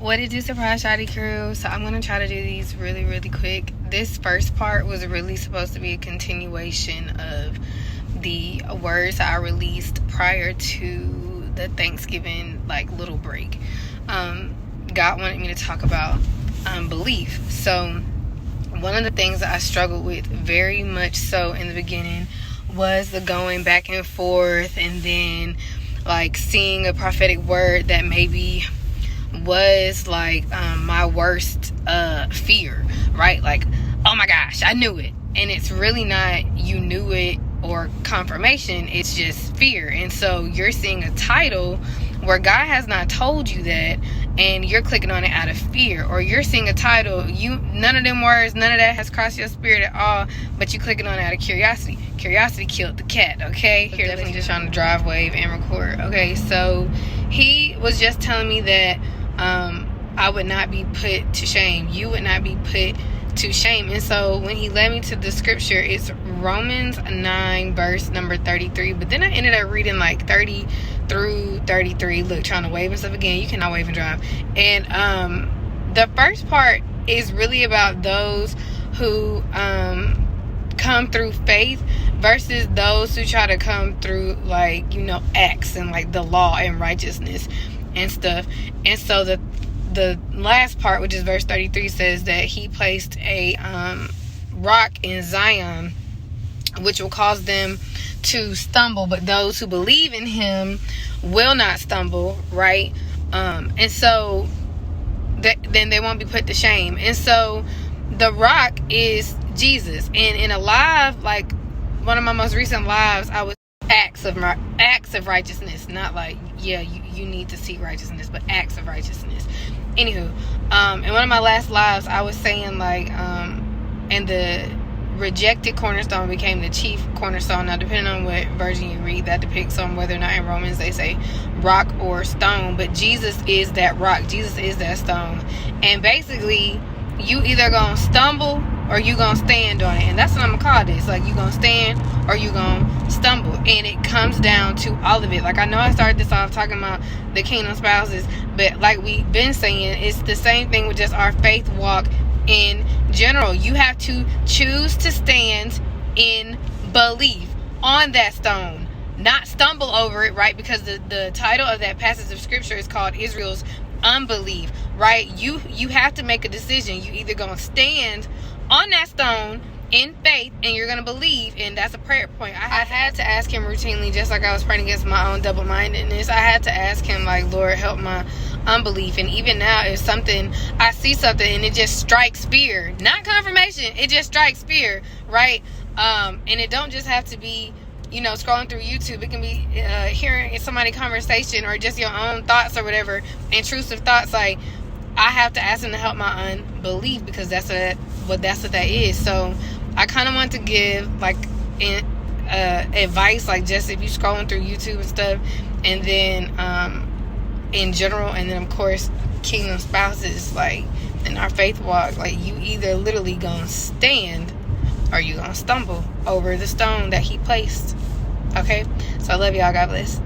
What it do, surprise Shawty crew? So I'm gonna try to do these really quick. This first part was really supposed to be a continuation of the words I released prior to the Thanksgiving little break. God wanted me to talk about belief. So one of the things that I struggled with very much so in the beginning was the going back and forth, and then seeing a prophetic word that maybe was my worst fear, right? Oh my gosh, I knew it. And it's really not you knew it or confirmation, it's just fear. And so you're seeing a title where God has not told you that, and you're clicking on it out of fear. Or you're seeing a title, none of them words, none of that has crossed your spirit at all, but you clicking on it out of curiosity. Curiosity killed the cat, okay? Here, definitely just trying to drive, wave, and record. Okay, so he was just telling me that I would not be put to shame. You would not be put to shame. And so when he led me to the scripture, it's Romans 9 verse number 33. But then I ended up reading 30 through 33. Look, trying to wave and stuff again. You cannot wave and drive. And the first part is really about those who come through faith versus those who try to come through acts and the law and righteousness and stuff. And so the last part, which is verse 33, says that he placed a rock in Zion, which will cause them to stumble, but those who believe in him will not stumble, right? And so then they won't be put to shame. And so the rock is Jesus. And in a live, one of my most recent lives, I was acts of righteousness, not you need to seek righteousness, but acts of righteousness. Anywho, in one of my last lives, I was saying and the rejected cornerstone became the chief cornerstone. Now, depending on what version you read, that depicts on whether or not in Romans they say rock or stone, but Jesus is that rock. Jesus is that stone. And basically, you either gonna stumble or you gonna stand on it. And that's what I'm gonna call this. You gonna stand or you gonna stumble. And it comes down to all of it. I know I started this off talking about the kingdom spouses, but like we've been saying, it's the same thing with just our faith walk in general. You have to choose to stand in belief on that stone, not stumble over it, right? Because the title of that passage of scripture is called Israel's unbelief, right? You have to make a decision. You either gonna stand on that stone in faith and you're gonna believe, and that's a prayer point. I had to ask him routinely, just like I was praying against my own double-mindedness. I had to ask him, Lord, help my unbelief. And even now, if I see something and it just strikes fear, not confirmation, it just strikes fear, right? And it don't just have to be scrolling through YouTube. It can be hearing somebody conversation or just your own thoughts or whatever, intrusive thoughts. I have to ask him to help my unbelief, because that's what that is. So I kind of want to give advice, just if you're scrolling through YouTube and stuff, and then in general, and then of course kingdom spouses, in our faith walk, you either literally gonna stand or you gonna stumble over the stone that he placed. Okay, so I love y'all. God bless.